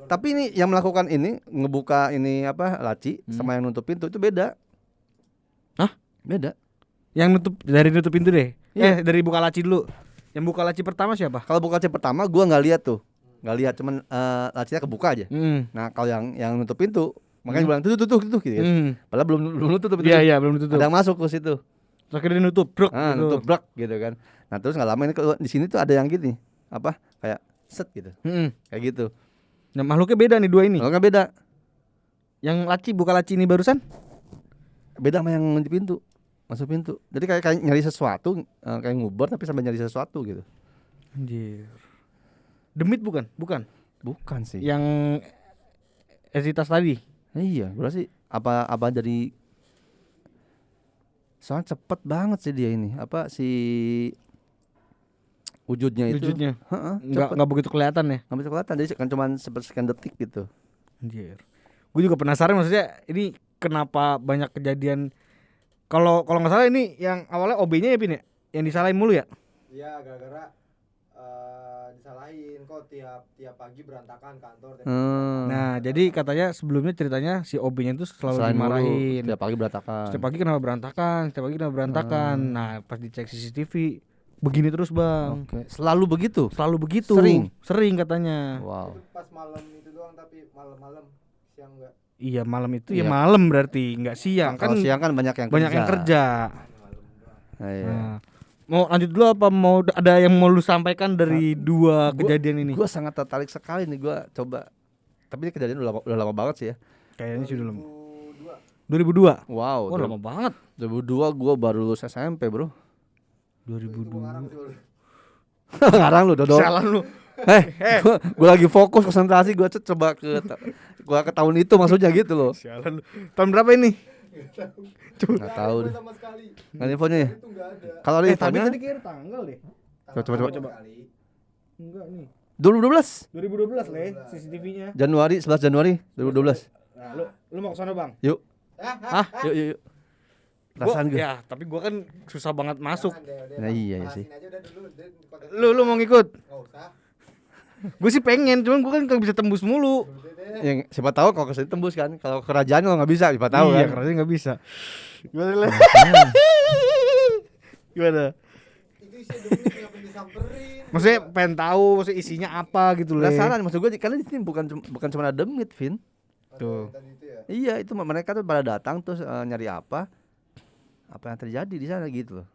Tapi ini yang melakukan ini ngebuka ini apa laci sama yang nutup pintu itu beda. Hah? Beda. Yang nutup pintu deh. Iya. Dari buka laci dulu. Yang buka laci pertama siapa? Kalau buka laci pertama gua nggak lihat tuh. Nggak lihat cuman lacinya kebuka aja. Nah, kalau yang nutup pintu makanya bilang tutup gitu kan. Padahal belum nutup itu. Iya, belum tutup. Ada yang masuk ke situ. Terus akhirnya nutup, brok. Nutup brok gitu kan. Nah, terus nggak lama ini di sini tuh ada yang gini. Apa? Kayak set gitu. Kayak gitu. Nah, makhluknya beda nih dua ini. Kalau nggak beda. Yang buka laci ini barusan? Beda sama yang di pintu. Masuk pintu. Jadi kayak nyari sesuatu, kayak nguber tapi sambil nyari sesuatu gitu. Anjir. Demit bukan? Bukan. Bukan sih. Yang entitas tadi. Iya, berarti apa jadi soalnya cepet banget sih dia ini. Apa si wujudnya itu? Wujudnya. Enggak begitu kelihatan ya. Enggak bisa kelihatan. Jadi kan cuma sekian detik gitu. Anjir. Gue juga penasaran maksudnya ini kenapa banyak kejadian. Kalau nggak salah ini yang awalnya OB-nya ya Pin ya? Yang disalahin mulu ya? Iya, gara-gara disalahin kok tiap pagi berantakan kantor. Nah, jadi katanya sebelumnya ceritanya si OB-nya itu selalu Selain dimarahin. setiap pagi berantakan. Setiap pagi kenapa berantakan? Nah, pas dicek CCTV begini terus, Bang. Oke. Selalu begitu. Sering katanya. Wow. Itu pas malam itu doang, tapi malam-malam, siang enggak. Iya, malam itu Iya. ya malam berarti, enggak siang. Kalau siang kan banyak yang kerja. Nah, iya. Nah, mau lanjut dulu apa mau ada yang mau lu sampaikan dari dua kejadian ini? Gue sangat tertarik sekali nih, gue coba. Tapi ini kejadian udah lama banget sih ya. Kayaknya sudah lama. 2002. 2002. Wow. Oh, lama banget. 2002 gue baru lulus SMP, bro. 2002. Ngarang lu, Dodo. Salah lu. Gue lagi fokus konsentrasi, gue coba ke tahun itu maksudnya gitu loh. Sialan lu. Tahun berapa ini? Nggak tahu deh. Sama sekali. Nggak ada infonya ya. Itu enggak ada. Kalau ada Tapi infonya tadi kira tanggal deh. Coba. Enggak nih. 2012 2012 Le, CCTV-nya. Januari 11 Januari 2012. Nah, lu mau ke sana, Bang? Yuk. Yuk. Perasaan gue. Ya, tapi gua kan susah banget masuk. Nah, iya sih. Lu mau ngikut? Enggak usah. Gue sih pengen, cuman gue kan gak bisa tembus mulu. Yang siapa tahu kalau kesini tembus kan. Kalau kerajaan lo nggak bisa, siapa tahu Iya, kan. kerajaan gak bisa. Gimana Le? Gimana? Itu isi demi ngapain disamperin. Maksudnya pengen tahu maksudnya isinya apa gitu Le. Penasaran maksud gue karena di sini bukan cuma ada demit, Vin. Tuh. Tadi itu ya. Iya, itu mereka tuh pada datang terus nyari apa yang terjadi di sana gitu loh.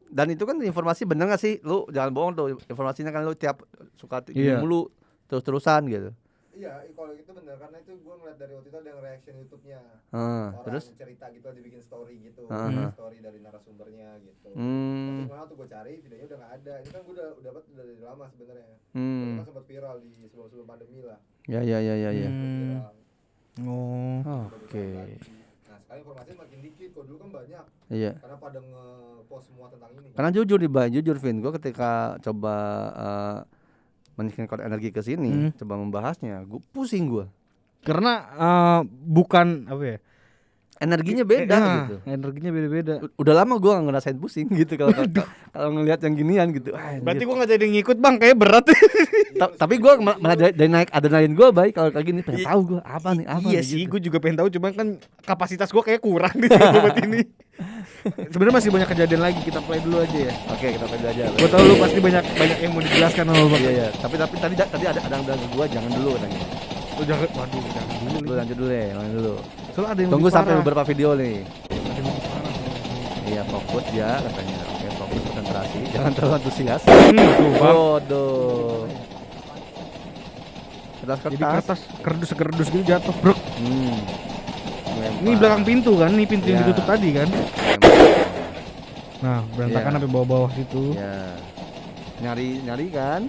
Dan itu kan informasi bener gak sih? Lu jangan bohong tuh, informasinya kan lu tiap suka gini mulu terus-terusan gitu. Iya, kalau itu benar karena itu gue ngeliat dari waktu itu ada yang reaction YouTube-nya. Orang Terus cerita gitu, dibikin story gitu, story dari narasumbernya gitu. Tapi mana tuh gue cari videonya udah nggak ada. Ini kan gue udah dapat dari lama sebenarnya. Kan sempat viral di sebelum pandemi lah. Ya. Viral. Oh. Oke. Nah sekarang informasi makin dikit, kalau dulu kan banyak. Iya. Karena pada nge-post semua tentang ini. Karena jujur Vin, gue ketika coba menyingkirkan energi ke sini, coba membahasnya, gue pusing gue. Karena bukan apa ya? Energinya beda gitu. Energinya beda-beda. Udah lama gue gak ngerasain pusing gitu kalau ngelihat yang ginian gitu. Berarti gue gak jadi ngikut Bang, kayak berat. Tapi gue malah dari naik adrenalin gue baik kalau kayak gini pengen tahu gue apa nih. Iya sih, gue juga pengen tahu, cuman kan kapasitas gue kayak kurang di obat ini. Sebenarnya masih banyak kejadian lagi, kita play dulu aja ya. Oke, kita play aja. Gue tau lu pasti banyak yang mau dijelaskan sama Bang. Iya. Tapi tadi ada yang bilang ke gue jangan dulu katanya. Lu jangan, waduh, jangan dulu. Lu lanjut dulu ya, lanjut dulu. Soalnya ada yang Tunggu lebih sampai parah. beberapa video nih. Ada yang lebih parah. Iya, fokus ya katanya. Oke, fokus konsentrasi, jangan terlalu antusias. Tuh, Bang. Waduh. Jadi kertas kerdus gitu jatuh, bro. Lempar. Ini belakang pintu kan, ini pintu yang Ya. ditutup tadi kan. Lempar. Nah, berantakan Ya. sampai bawah-bawah situ. Ya. Nyari kan?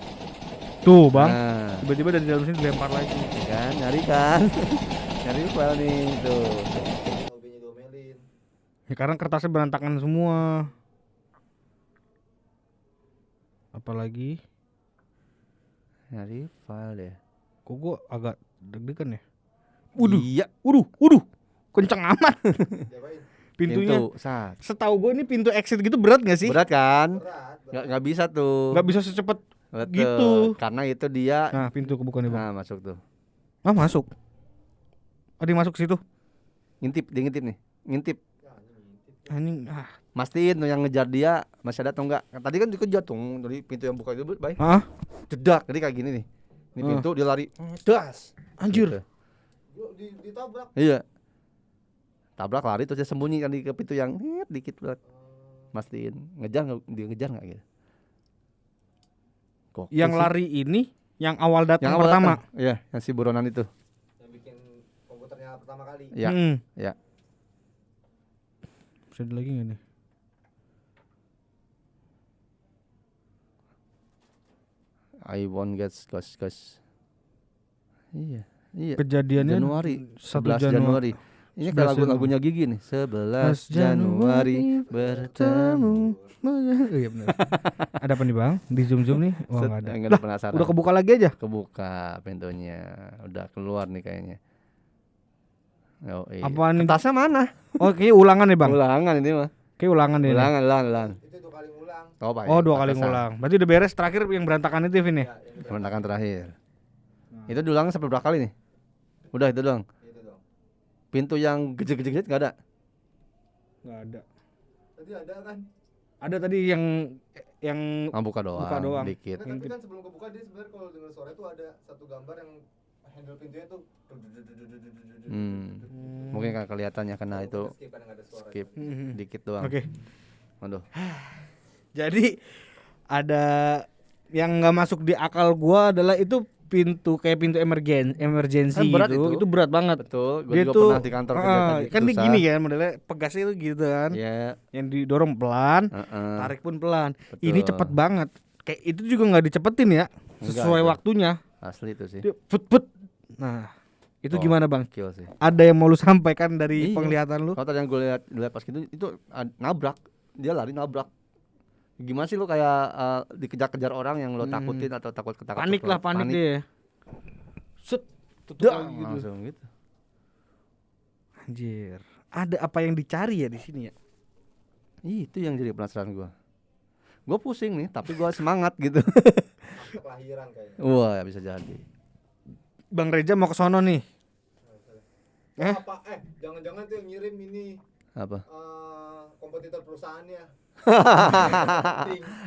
Tuh, Bang. Nah, Tiba-tiba dari dalam sini dilempar lagi. kan, nyari kan. Nyari file nih tuh. OB-nya diomelin. Ya, karena kertasnya berantakan semua. Apalagi Nyari file ya. kok gua agak deg-degan ya. Iya. Waduh. Kenceng amat Diapain? pintunya. Pintu, saat. Setahu gue ini pintu exit gitu berat gak sih? Berat kan? Berat. Nggak bisa tuh. Gak bisa secepat Betul. gitu. Karena itu dia. Nah, pintu kebuka nih, Bang. Nah, masuk tuh. masuk. Ada yang masuk ke situ. Dia ngintip nih. Ngintip. Anjing Mastiin tuh yang ngejar dia masih ada atau enggak. Tadi kan dikejar tuh dari pintu yang buka itu, baik. Hah? Jedak. Jadi kayak gini nih. Ini pintu dia lari. Das. Anjir. Gitu. Ditabrak. Iya. Tabrak lari terus dia sembunyi kan di ke pintu yang dikit banget. Mastiin dia ngejar enggak gitu. Gokil Yang sih. lari ini yang awal datang yang awal pertama. datang. Iya, yang si buronan itu. Yang bikin komputernya pertama kali. Iya. Iya. Bisa ada lagi enggak nih? I won't get ghost. Iya. Kejadiannya Januari, 1 11 Januari. Ini kayak 11 lagunya Gigi nih. 11 Januari bertemu. Iya benar. Ada apa nih Bang? Di zoom nih? Wah enggak ada. Enggak ada penasaran. Udah kebuka lagi aja. Kebuka pintunya. Udah keluar nih kayaknya. Oh, iya. Apaan nih? Tasnya mana? Oh, kayaknya ulangan nih Bang. Ulangan ini mah. Kayak ulangan nih. Ulangan. Itu 2 kali ngulang. Oh, Pak, Oh, ya, 2 kali pantesan. ngulang. Berarti udah beres terakhir yang berantakan itu Vin ya? Perantakan terakhir. Itu diulang sampai berapa kali nih? Udah itu doang. Itu dong. Pintu yang gede-gede enggak ada. Enggak ada. Tadi ada kan? Ada tadi yang Buka doang. Buka doang. Dikit. Nah, tapi kan sebelum kebuka dia sebenarnya kalau dengar suara itu ada satu gambar yang handle pintunya tuh. Mungkin kan kelihatannya karena itu Skip kadang ada suara. skip dikit doang. Oke. Aduh. Jadi ada yang nggak masuk di akal gua adalah itu pintu kayak pintu emergency Berat gitu. Itu berat banget. Betul, gue Dia juga tuh pernah di kantor kerja tadi. kan dia gini kan modelnya pegasnya itu gitu kan. Iya. Yang didorong pelan, tarik pun pelan. Ini cepet banget. Kayak itu juga nggak dicepetin ya, sesuai Enggak, waktunya. Asli itu sih. Dia put. Nah, itu gimana Bang? Kill sih. Ada yang mau lu sampaikan dari Iya. penglihatan lu? Kalau tadi yang gue lihat pas gitu itu nabrak. Dia lari nabrak. Gimana sih lu kayak dikejar-kejar orang yang lo takutin atau takut ketakutan? Panik dia. Set, tutup Dah, lagi gitu. langsung gitu. Anjir. Ada apa yang dicari ya di sini ya? Itu yang jadi penasaran gue. Gue pusing nih, tapi gue semangat gitu. Kelahiran kayaknya. Wah, bisa jadi. Bang Reja mau ke sono nih. Apa? Jangan-jangan tuh yang ngirim ini Apa? kompetitor perusahaannya.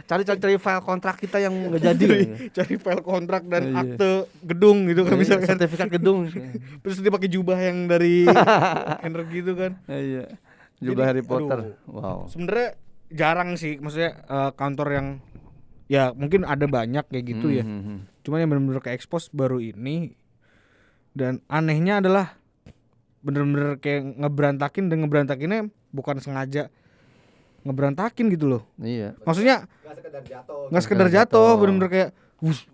Cari file kontrak kita yang nggak jadi. Cari file kontrak dan Iya. akte gedung gitu kan misalkan. Sertifikat gedung. Terus dia pakai jubah yang dari energi itu kan. Iya. Juga Jadi, Harry Potter. aduh. Wow. Sebenarnya jarang sih, maksudnya kantor yang ya mungkin ada banyak kayak gitu ya. Cuman yang benar-benar ke expose baru ini. Dan anehnya adalah bener-bener kayak ngeberantakinnya bukan sengaja ngeberantakin gitu loh. Iya. Maksudnya Nggak sekedar jatuh. jatuh, bener-bener kayak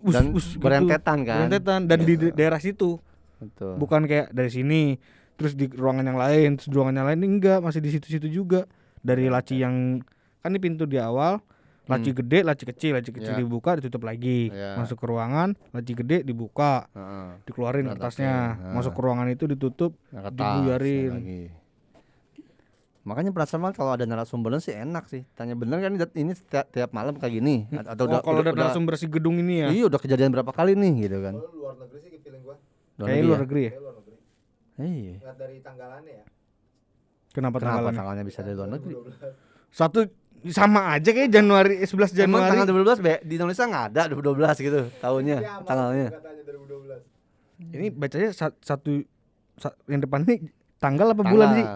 Dan gitu. berentetan kan. Berentetan dan di daerah situ. Betul. Bukan kayak dari sini terus di ruangan yang lain, terus di ruangan yang lain enggak, masih di situ-situ juga. Dari laci yang kan ini pintu di awal, laci gede, laci kecil Ya. dibuka, ditutup lagi. Ya. Masuk ke ruangan, laci gede dibuka, Heeh. dikeluarin kertasnya. Berantakin. Masuk ke ruangan itu ditutup, Yang kertas dibuyarin. lagi. Makanya penasaran banget kalau ada narasumbernya sih enak sih. Tanya bener kan ini tiap malam kayak gini atau kalau udah narasumber si gedung ini ya. Iya, udah kejadian berapa kali nih gitu kan. Kalau luar negeri sih feeling gua. Kayaknya luar negeri ya. Kayak luar negeri. Iya. Lihat dari tanggalannya ya. Kenapa Kenapa tanggalannya? tanggalnya bisa dari luar negeri? 2012. Satu sama aja kayak Januari 11 Emang Januari. tanggal 2012 di Indonesia nggak ada 2012 gitu tahunnya Kiamat tanggalnya. katanya 2012. Ini bacanya yang depan nih tanggal apa bulan sih?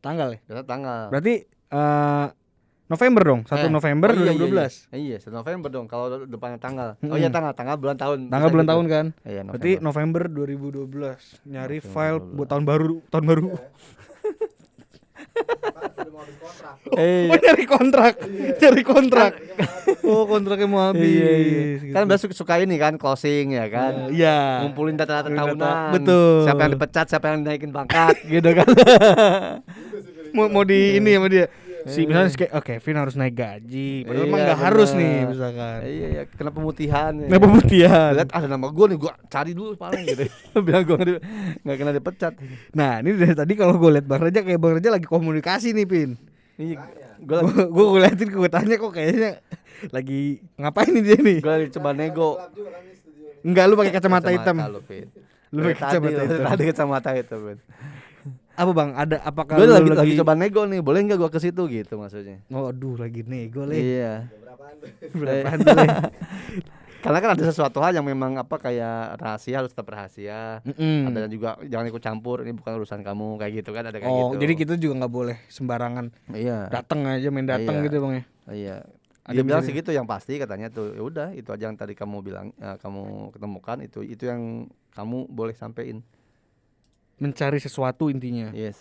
Tanggal ya. Biasa tanggal. Berarti November dong, 1 November oh, iya, 2012. Iya, 1 November dong kalau depannya tanggal. Oh iya tanggal bulan tahun. Tanggal Bisa bulan gitu. tahun kan. Iya, Berarti November 2012. Nyari November file 2012. buat tahun baru. Kan udah mau habis kontrak. Oh nyari kontrak. Nyari kontrak. Oh kontraknya mau habis. Iya. gitu. Kan biasa suka ini kan closing ya kan. Iya. Ngumpulin data-data Ngumpulin data. tahunan. Betul. Siapa yang dipecat, siapa yang dinaikin pangkat gitu kan. Mau di ini sama dia. Si misalnya kayak oke, Vin harus naik gaji. Padahal emang Iya, enggak harus bener. nih misalkan. Iya, kena pemutihan. Ya. Nah pemutihan. Lihat ada nama gue nih, gue cari dulu paling gitu. Bilang gue nggak kena dipecat. Nah ini dari tadi kalau gue lihat Bang Reja kayak Bang Reja lagi komunikasi nih Pin. Iya, Gue liatin gue tanya kok kayaknya lagi ngapain nih dia nih? gue lagi coba nego. Gelap juga kan ini studio ini. Enggak, lu pakai kacamata hitam. Lu, Pin. Lu pakai kacamata itu. Tadi kacamata itu, Ben. Apa Bang? Ada apakah Gue lu lagi coba nego nih, boleh enggak gua ke situ gitu maksudnya. Oh, aduh lagi nego Le. Iya. Berapaan Berapaan tuh? tuh Le? Karena kan ada sesuatu hal yang memang apa kayak rahasia harus tetap rahasia. Ada juga jangan ikut campur, ini bukan urusan kamu kayak gitu kan, ada kayak gitu. Oh, jadi kita juga nggak boleh sembarangan Iya. datang aja main datang Iya. gitu Bang ya. Iya. Ada Dia bilang bisa- segitu yang pasti katanya tuh. Ya udah, itu aja yang tadi kamu bilang, kamu ketemukan itu yang kamu boleh sampein. Mencari sesuatu intinya. Yes.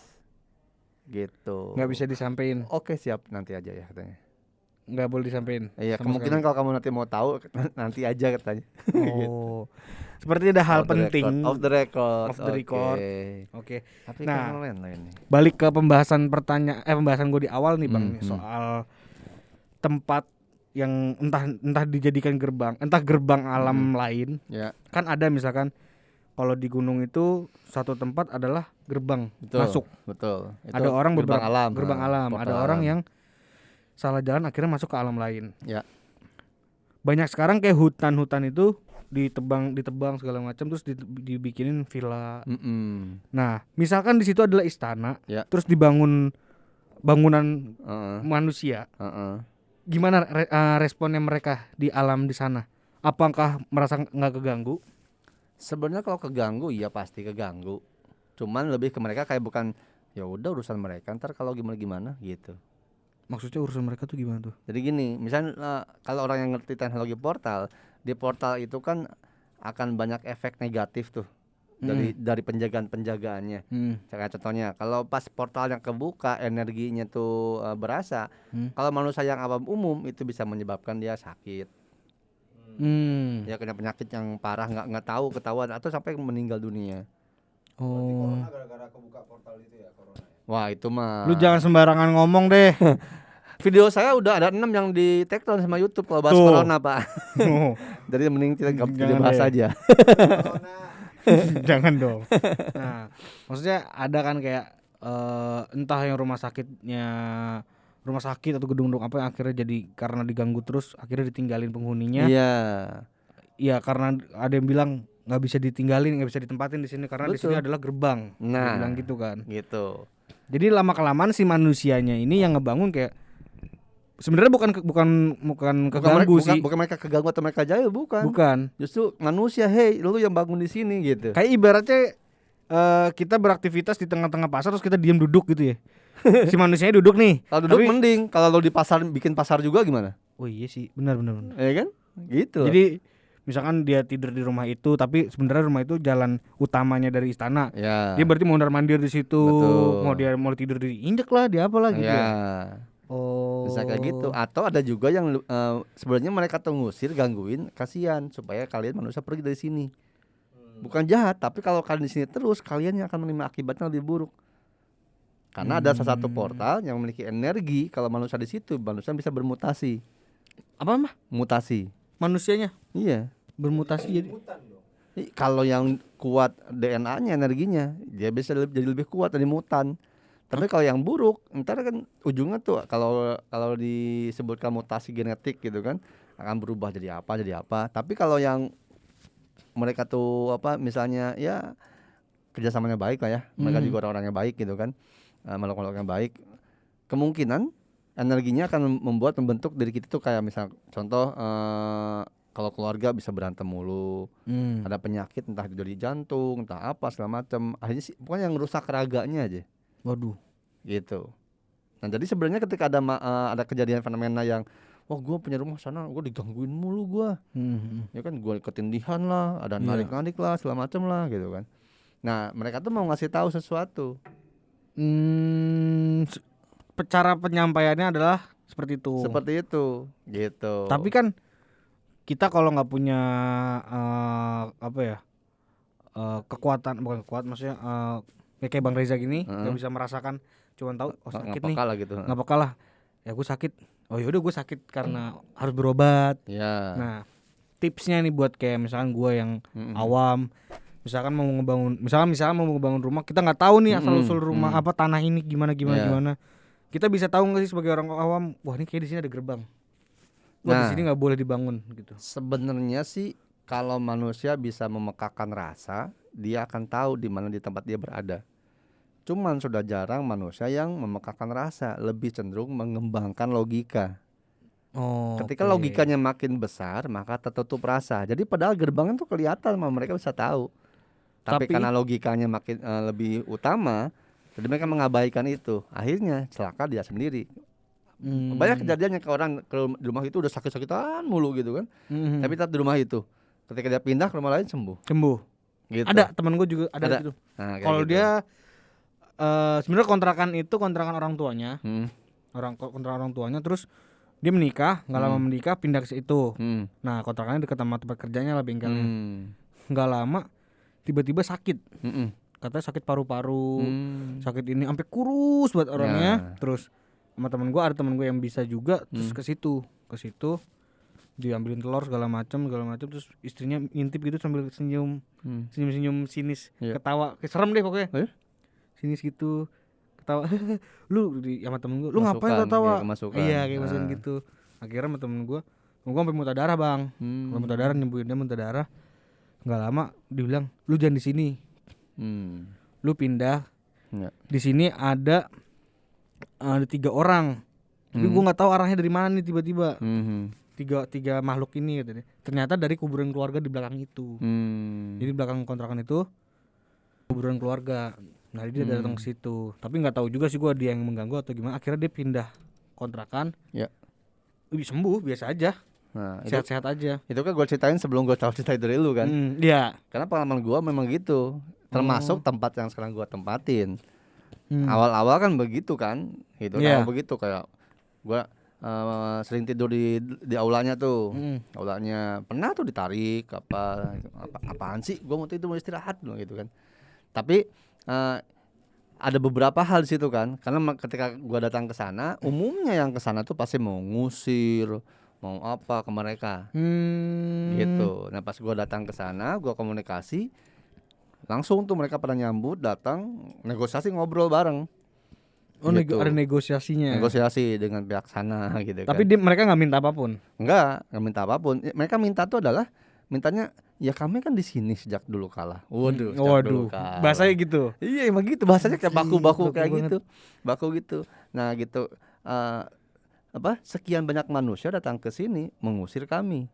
Gitu. Nggak bisa disampaikan. Oke, siap, nanti aja ya katanya. Nggak boleh disampaikan. Iya, sama kemungkinan kalau kamu nanti mau tahu nanti aja katanya. Oh. Seperti ada hal Off the penting. record, Off the record. Off the record. Oke. Oke. Tapi Nah. kan lain nih. Balik ke pembahasan pembahasan gue di awal nih Bang, Mhm. soal tempat yang entah dijadikan gerbang, entah gerbang alam lain. Ya, Kan ada misalkan kalau di gunung itu satu tempat adalah gerbang betul. masuk. Betul. Itu Ada orang gerbang beberapa alam. gerbang alam, portal ada orang alam. yang salah jalan akhirnya masuk ke alam lain. Ya. Banyak sekarang kayak hutan-hutan itu ditebang segala macam terus dibikinin villa. Nah, misalkan di situ adalah istana, Ya. terus dibangun bangunan Heeh. manusia. Heeh. Gimana responnya mereka di alam di sana? Apakah merasa nggak keganggu? Sebenarnya kalau keganggu iya pasti keganggu. Cuman lebih ke mereka kayak bukan ya udah urusan mereka, ntar kalau gimana gitu. Maksudnya urusan mereka tuh gimana tuh? Jadi gini, misalnya kalau orang yang ngerti teknologi portal, di portal itu kan akan banyak efek negatif tuh dari penjagaan-penjagaannya. Kayak contohnya, kalau pas portalnya kebuka, energinya tuh berasa. Kalau manusia yang awam umum itu bisa menyebabkan dia sakit. Ya kena penyakit yang parah nggak tahu ketahuan atau sampai meninggal dunia. Berarti Oh. corona gara-gara kebuka portal itu ya, corona ya. Wah itu mah. Lu jangan sembarangan ngomong deh. Video saya udah ada 6 yang di take down sama YouTube kalau bahas Tuh. corona pak. Jadi mending kita Jangan bahas deh. aja. Corona. Jangan dong. Nah, maksudnya ada kan kayak entah yang rumah sakit atau gedung-gedung apa yang akhirnya jadi karena diganggu terus akhirnya ditinggalin penghuninya. Iya. Iya, karena ada yang bilang nggak bisa ditinggalin, nggak bisa ditempatin di sini karena di sini Betul. adalah gerbang. Dia Nah. bilang gitu kan. Gitu. Jadi lama kelamaan si manusianya ini yang ngebangun kayak sebenarnya bukan keganggu sih. Bukan mereka keganggu atau mereka jahil, bukan. Bukan. Justru manusia, hey, lu yang bangun di sini gitu. Kayak ibaratnya kita beraktivitas di tengah-tengah pasar terus kita diam duduk gitu ya. Si manusianya duduk nih. Kalau duduk Tapi- mending, kalau lu di pasar bikin pasar juga gimana? Oh iya sih, benar. Ya kan? Gitu. Jadi misalkan dia tidur di rumah itu tapi sebenarnya rumah itu jalan utamanya dari istana. ya. Dia berarti mau mondar-mandir di situ, Betul. mau tidur di injek lah, di apalah gitu. ya. Oh. Bisa kayak gitu. Atau ada juga yang sebenarnya mereka tuh ngusir, gangguin, kasihan supaya kalian manusia pergi dari sini. Bukan jahat, tapi kalau kalian di sini terus, kalian yang akan menerima akibatnya lebih buruk. Karena ada salah satu portal yang memiliki energi, kalau manusia di situ, manusia bisa bermutasi. Apa mah? Mutasi. Manusianya Iya. bermutasi jadi Mutan dong. Kalau yang kuat DNA-nya, energinya, dia bisa jadi lebih kuat dari mutan. Tapi kalau yang buruk, ntar kan ujungnya tuh kalau disebutkan mutasi genetik gitu kan, akan berubah jadi apa. Tapi kalau yang mereka tuh apa misalnya ya kerjasamanya baik lah ya, mereka juga orang-orang yang baik gitu kan, makhluk-makhluk yang baik, kemungkinan energinya akan membentuk diri kita tuh kayak misal contoh kalau keluarga bisa berantem mulu, ada penyakit entah itu dari jantung, entah apa segala macam, akhirnya sih pokoknya yang rusak raganya aja. waduh. Gitu. Nah jadi sebenarnya ketika ada kejadian fenomena yang, wah gue punya rumah sana, gue digangguin mulu gue, ya kan gue ketindihan lah, ada narik-narik lah, segala macam lah gitu kan. Nah mereka tuh mau ngasih tahu sesuatu. Cara penyampaiannya adalah seperti itu. Seperti itu, gitu. Tapi kan kita kalau nggak punya kekuatan, bukan kekuatan maksudnya kayak Bang Reza gini nggak bisa merasakan, cuman tahu sakit nih, Ngapakal lah gitu. nggak apa lah, ya gue sakit, oh yaudah gue sakit karena harus berobat. Ya. Nah tipsnya nih buat kayak misalkan gue yang awam, misalkan mau ngebangun rumah, kita nggak tahu nih asal usul rumah apa tanah ini gimana, kita bisa tahu nggak sih sebagai orang awam, wah ini kayak di sini ada gerbang, wah di sini nggak boleh dibangun gitu. Sebenarnya sih kalau manusia bisa memekakan rasa, dia akan tahu di mana di tempat dia berada. Cuman sudah jarang manusia yang memekakan rasa, lebih cenderung mengembangkan logika. Ketika logikanya makin besar, maka tertutup rasa. Jadi padahal gerbangnya tuh kelihatan, mereka bisa tahu. Tapi karena logikanya makin lebih utama, jadi mereka mengabaikan itu. Akhirnya celaka dia sendiri. Banyak kejadiannya ke orang ke rumah itu udah sakit-sakitan mulu gitu kan. Tapi tetap di rumah itu. Ketika dia pindah ke rumah lain sembuh. Gitu. Ada teman gue juga ada gitu. Nah, kalau gitu. dia sebenarnya kontrakan itu kontrakan orang tuanya. Kontrakan orang tuanya, terus dia menikah, nggak lama menikah pindah ke situ. Nah, kontrakannya dekat sama tempat kerjanya lah, bengkelnya. Nggak lama tiba-tiba sakit. Katanya sakit paru-paru, sakit ini sampai kurus buat orangnya. Terus sama temen gue, ada temen gue yang bisa juga, terus ke situ diambilin telur segala macam, terus istrinya ngintip gitu sambil senyum sinis, ketawa, serem deh pokoknya. Sinis gitu, ketawa. Lu sama temen gue, lu ngapain ketawa? Iya, kayak masukan gitu. Akhirnya sama temen gue sampai muntah darah, Bang. Muntah darah, nyembuhin dia muntah darah. Nggak lama dibilang, lu jangan di sini, lu pindah. Di sini ada 3 orang, tapi gue nggak tahu arahnya dari mana nih tiba-tiba. Tiga makhluk ini katanya. Ternyata dari kuburan keluarga di belakang itu. Jadi belakang kontrakan itu kuburan keluarga. Nah dia datang ke situ. Tapi nggak tahu juga sih gue dia yang mengganggu atau gimana. Akhirnya dia pindah kontrakan. Lebih sembuh biasa aja. Nah, sehat-sehat aja. Itu kan gue ceritain sebelum gue tahu cerita dari lu kan. Iya. Karena pengalaman gue memang gitu. Termasuk tempat yang sekarang gue tempatin. Awal-awal kan begitu kan. Gitu. Awal begitu kayak gue sering tidur di aulanya tuh. Aulanya pernah tuh ditarik apaan sih, gue mau tidur mau istirahat gitu kan. Tapi ada beberapa hal di situ kan, karena ketika gue datang ke sana, umumnya yang ke sana tuh pasti mau ngusir, mau apa ke mereka. Gitu. Nah, pas gue datang ke sana, gue komunikasi, langsung tuh mereka pada nyambut, datang, negosiasi, ngobrol bareng. Gitu. Ada negosiasinya. Negosiasi dengan pihak sana gitu. Tapi kan. Mereka nggak minta apapun. Nggak minta apapun. Mereka minta tuh adalah mintanya, ya kami kan di sini sejak dulu kala. Waduh. Dulu kala. Bahasanya gitu. Iya emang gitu bahasanya, kayak baku-baku kayak gitu. Baku gitu. Nah gitu. Sekian banyak manusia datang ke sini mengusir kami.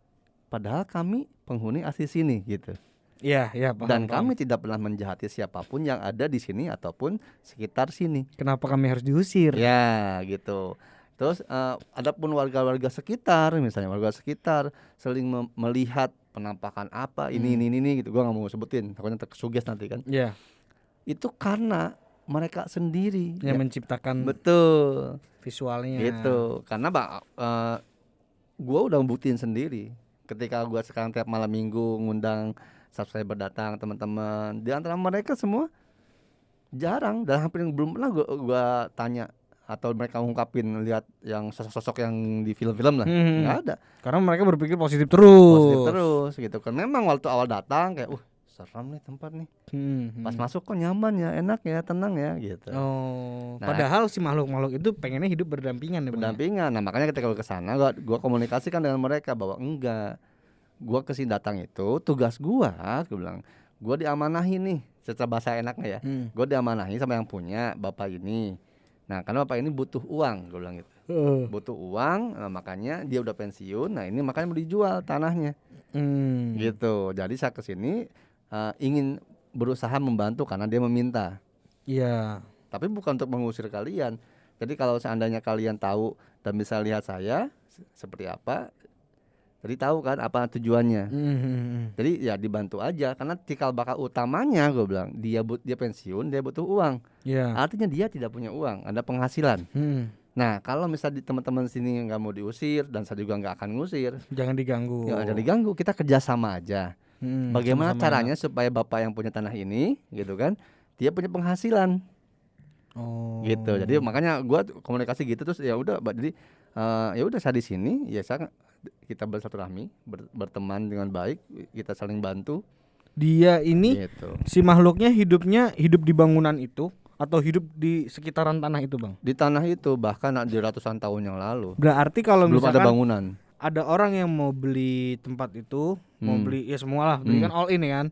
Padahal kami penghuni asli sini gitu. Iya, paham. Dan kami tidak pernah menjahati siapapun yang ada di sini ataupun sekitar sini. Kenapa kami harus diusir? Ya, gitu. Terus adapun warga-warga sekitar, misalnya warga sekitar sering melihat penampakan apa, ini gitu. Gua nggak mau sebutin, takutnya tersuges nanti kan. Iya. Itu karena mereka sendiri yang menciptakan. Betul. Visualnya. Gitu. Karena gua udah membuktiin sendiri. Ketika gua sekarang tiap malam minggu ngundang subscriber datang, teman-teman, di antara mereka semua jarang dan hampir belum pernah gua tanya atau mereka ungkapin lihat yang sosok-sosok yang di film-film lah. Nggak ada. Karena mereka berpikir positif terus gitu kan. Memang waktu awal datang kayak serem nih tempat nih. Pas masuk kok nyaman ya, enak ya, tenang ya gitu. Padahal si makhluk-makhluk itu pengennya hidup berdampingan. Nah makanya ketika gua kesana, gua komunikasikan dengan mereka bahwa enggak, gua kesini datang itu tugas gua bilang, gua diamanahi nih, secara bahasa enaknya ya, gua diamanahi sama yang punya bapak ini. Nah karena bapak ini butuh uang, gua bilang gitu, butuh uang, nah, makanya dia udah pensiun, nah ini makanya mau dijual tanahnya, gitu. Jadi saya kesini ingin berusaha membantu karena dia meminta. Iya. Tapi bukan untuk mengusir kalian. Jadi kalau seandainya kalian tahu dan bisa lihat saya seperti apa, jadi tahu kan apa tujuannya. Jadi ya dibantu aja, karena cikal bakal utamanya gue bilang dia pensiun, dia butuh uang. Artinya dia tidak punya uang, ada penghasilan. Nah kalau misalnya teman-teman sini nggak mau diusir dan saya juga nggak akan ngusir, jangan diganggu. Jangan diganggu, kita kerjasama aja. Bagaimana sama-sama caranya supaya bapak yang punya tanah ini, gitu kan, dia punya penghasilan. Gitu. Jadi makanya gue komunikasi gitu, terus ya udah, jadi ya udah saya di sini, ya kita bersilaturahmi, berteman dengan baik, kita saling bantu. Dia ini gitu. Si makhluknya hidup di bangunan itu atau hidup di sekitaran tanah itu, Bang? Di tanah itu, bahkan di ratusan tahun yang lalu. Berarti kalau belum misalkan ada bangunan. ada orang yang mau beli tempat itu, mau beli ya semua lah, beli kan all in ya kan.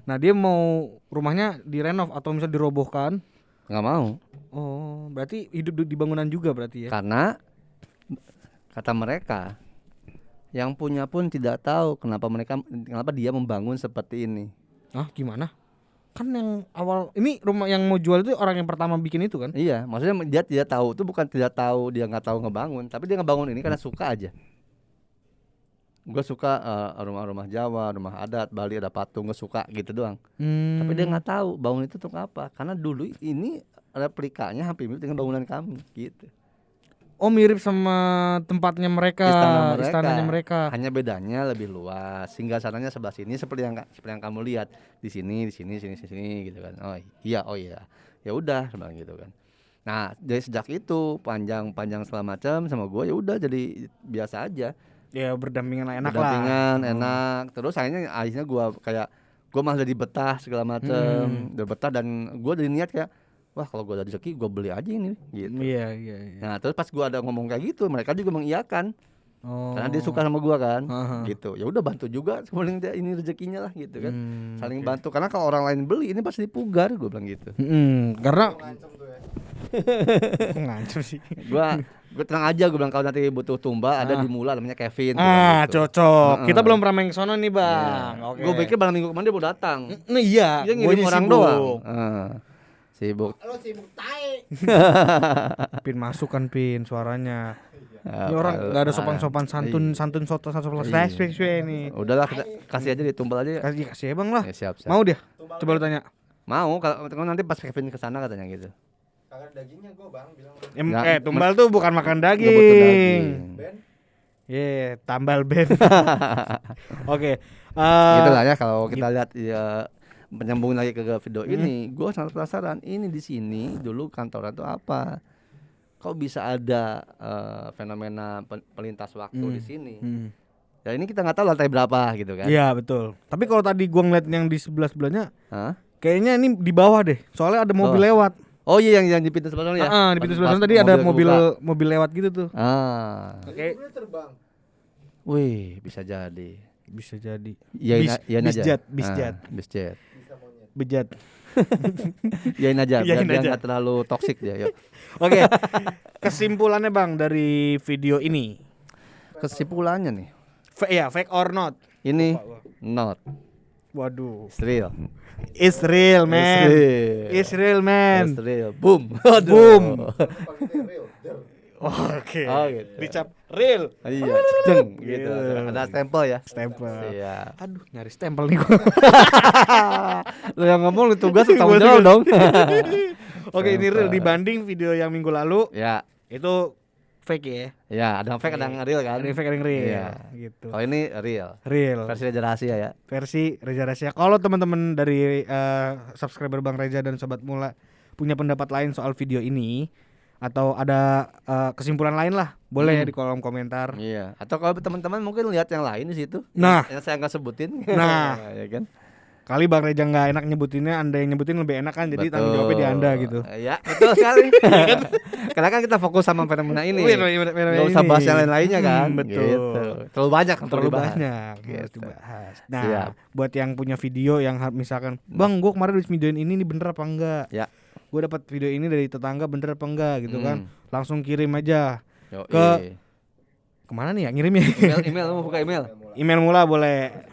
Nah, dia mau rumahnya direnov atau misalnya dirobohkan. Nggak mau. Oh, berarti hidup di bangunan juga berarti ya? Karena kata mereka yang punya pun tidak tahu kenapa dia membangun seperti ini. Ah, gimana? Kan yang awal ini rumah yang mau jual itu orang yang pertama bikin itu kan? Iya, maksudnya dia tidak tahu itu bukan tidak tahu dia nggak tahu ngebangun, tapi dia ngebangun ini karena suka aja. Gue suka rumah-rumah Jawa, rumah adat, Bali ada patung, gue suka gitu doang. Tapi dia nggak tahu bangun itu untuk apa, karena dulu ini replikanya hampir mirip dengan bangunan kami gitu. Oh, mirip sama tempatnya mereka, istananya mereka. Hanya bedanya lebih luas. Singgah sananya sebelah sini seperti yang kamu lihat di sini gitu kan. Oh iya. Ya udah bilang gitu kan. Nah, dari sejak itu panjang segala macam sama gue ya udah jadi biasa aja. Ya berdampingan lah, enak enak. Terus akhirnya gue malah jadi betah segala macam. Udah betah dan gue dari niat kayak wah kalau gue ada rezeki gue beli aja ini gitu. Iya. Nah terus pas gue ada ngomong kayak gitu mereka juga mengiyakan. Karena dia suka sama gue kan. Gitu. Ya udah bantu juga sebenarnya dia ini rezekinya lah gitu kan. Saling bantu karena kalau orang lain beli ini pasti dipugar gue bilang gitu. Karena Ngancem tuh ya. ngancem sih. Gue tenang aja gue bilang kalau nanti butuh tumbal ada di Mula namanya Kevin. Gitu. Cocok. Kita belum pernah main ke sono nih bang. Yeah. Gue pikir malam minggu kemarin dia mau datang. Nah iya. Dia ngirim orang doang. Sibuk. Lo sibuk tai. Pin masuk kan Pin suaranya. Ini orang nggak ada sopan santun ini. Udahlah kita kasih aja ditumbal aja. Kasih ya bang lah. Ya, siap. Mau dia? Coba lu tanya. Mau kalau nanti pas Kevin kesana katanya gitu. Kagak dagingnya gue bang bilang. Tumbal tuh bukan makan Nggak butuh daging. Ben. Tambal ben. Oke. Gitu lah ya kalau kita lihat ya menyambung lagi ke video ini, gue sangat penasaran ini di sini dulu kantoran itu apa? Kok bisa ada fenomena pelintas waktu di sini? Ya ini kita nggak tahu lantai berapa gitu kan? Iya betul. Tapi kalau tadi gua ngeliat yang di sebelahnya, kayaknya ini di bawah deh. Soalnya ada mobil lewat. Oh iya yang di pintu sebelah sana ya? Di pintu sebelah sana tadi ada mobil lewat gitu tuh. Oke. Terbang. Wih bisa jadi. Bisjet. Bejat. Yain aja biar nggak terlalu toksik ya. Oke. Kesimpulannya bang dari video ini. Kesimpulannya nih. Fake or not. Ini not. Waduh. It's real. It's real man. Boom. Oke. Gitu. Dicap real. Iya, ceng gitu. Ada stempel ya. Iya. Aduh, nyari stempel nih gua. Lu yang ngomong lu tugas tanggung jawab dong. Oke, ini real dibanding video yang minggu lalu. Ya. Itu fake ya. Ya, ada yang fake, ada yang real kan. Ada yang fake, ada yang real. Iya. Gitu. Kalau ini real. Versi Reza Rahasia ya. Versi Reza Rahasia. Kalau teman-teman dari subscriber Bang Reza dan Sobat Mula punya pendapat lain soal video ini atau ada kesimpulan lain lah, boleh ya di kolom komentar. Iya. Atau kalau teman-teman mungkin lihat yang lain di situ. Nah, yang saya nggak sebutin. Nah, ya kan. Kali Bang Reza nggak enak nyebutinnya, Anda yang nyebutin lebih enak kan, jadi tanggung jawabnya di Anda gitu. Ya, betul sekali. Karena kan kita fokus sama fenomena ini. Nggak usah bahas yang lain-lainnya kan. Betul. Gitu. Terlalu banyak harus dibahas. Nah, buat yang punya video yang misalkan, Bang, gua kemarin habis videoin ini bener apa enggak? Ya. Gue dapat video ini dari tetangga bener apa enggak gitu kan, langsung kirim aja. Kemana nih ya ngirimnya? Email mau buka email Mula boleh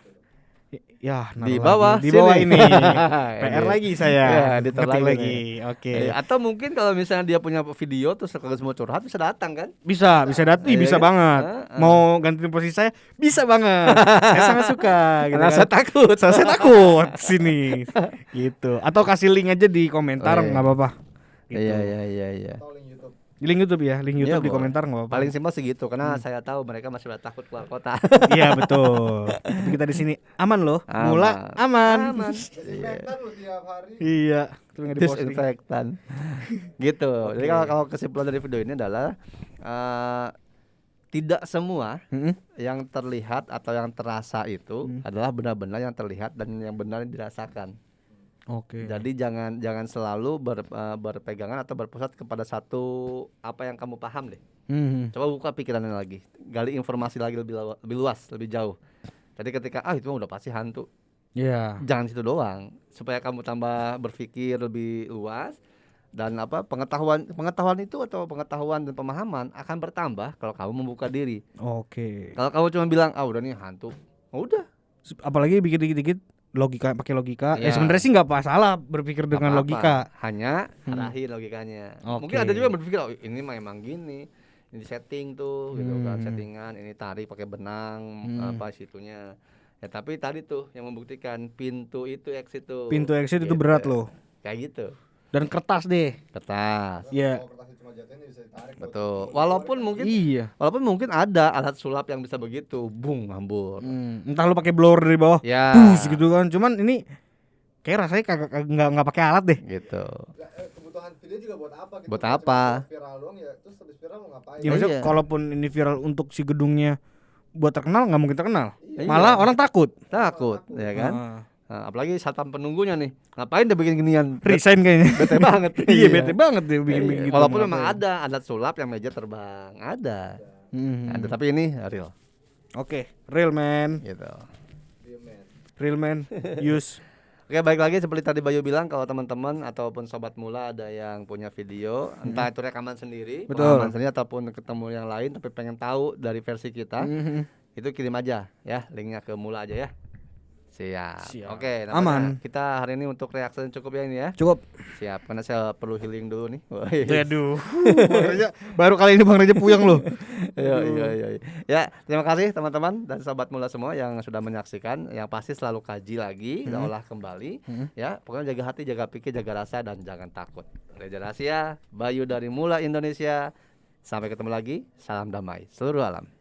ya di bawah ini PR lagi saya ngetik lagi. Oke. Atau mungkin kalau misalnya dia punya video terus kalau semua curhat bisa datang kan? Bisa datang, bisa banget. Mau gantiin posisi saya bisa banget. Saya sangat suka gitu. Karena kan. Saya takut sini gitu. Atau kasih link aja di komentar nggak apa-apa. Gitu. Iya. Link YouTube di komentar nggak apa-apa. Paling simpel segitu karena saya tahu mereka masih takut keluar kota. Iya betul. Tapi kita di sini aman loh. Mula aman. Desinfektan lu tiap hari. Iya. Desinfektan. Gitu. Jadi kalau kesimpulan dari video ini adalah tidak semua yang terlihat atau yang terasa itu adalah benar-benar yang terlihat dan yang benar dirasakan. Oke. Jadi jangan selalu berpegangan atau berpusat kepada satu apa yang kamu paham deh. Coba buka pikirannya lagi, gali informasi lagi lebih luas, lebih jauh. Jadi ketika itu udah pasti hantu. Jangan situ doang, supaya kamu tambah berpikir lebih luas dan pengetahuan itu atau pengetahuan dan pemahaman akan bertambah kalau kamu membuka diri. Oke. Kalau kamu cuma bilang udah nih hantu, udah. Apalagi bikin dikit-dikit logika, pakai logika. Sebenarnya sih nggak masalah berpikir dengan logika. Hanya arahin logikanya. Mungkin ada juga yang berpikir ini mah emang gini, ini setting tuh, gitu kan, settingan, ini tarik pakai benang apa situnya. Ya tapi tadi tuh yang membuktikan pintu itu exit tuh. Pintu exit gitu. itu berat loh. Kayak gitu. Dan kertas deh. Kertas. Iya. Betul. Walaupun mungkin ada alat sulap yang bisa begitu, bung ngambur. Entah lu pakai blower dari bawah, bus gitu kan. Cuman ini kayak rasanya kagak nggak pakai alat deh. Gitu. Kebutuhan video juga buat apa? Gitu. Buat apa? Viral doang ya, terus habis viral mau ngapain? Ya maksudnya kalaupun ini viral untuk si gedungnya buat terkenal, nggak mungkin terkenal. Malah orang takut, ya kan? Nah, apalagi satpam penunggunya nih, ngapain dia bikin ginian? Resign kayaknya. Bete banget. Iya bete banget dia bikin gitu. Walaupun memang ada alat sulap yang meja terbang, ada. Ada, tapi ini real. Oke, real man. Gitu. Real man. Use. Oke, baik lagi seperti tadi Bayu bilang, kalau teman-teman ataupun sobat mula ada yang punya video, entah itu rekaman sendiri, pengalaman sendiri ataupun ketemu yang lain tapi pengen tahu dari versi kita, itu kirim aja ya, linknya ke Mula aja ya. Siap. Oke, aman. Kita hari ini untuk reaksi cukup ya ini ya. Cukup. Siap, karena saya perlu healing dulu nih. Aduh. Baru kali ini Bang Reja puyeng loh. Iya. Ya, terima kasih teman-teman dan sobat Mula semua yang sudah menyaksikan. Yang pasti selalu kaji lagi, kita olah kembali. Ya, pokoknya jaga hati, jaga pikir, jaga rasa dan jangan takut. Reja Rahasia, Bayu dari Mula Indonesia. Sampai ketemu lagi. Salam damai seluruh alam.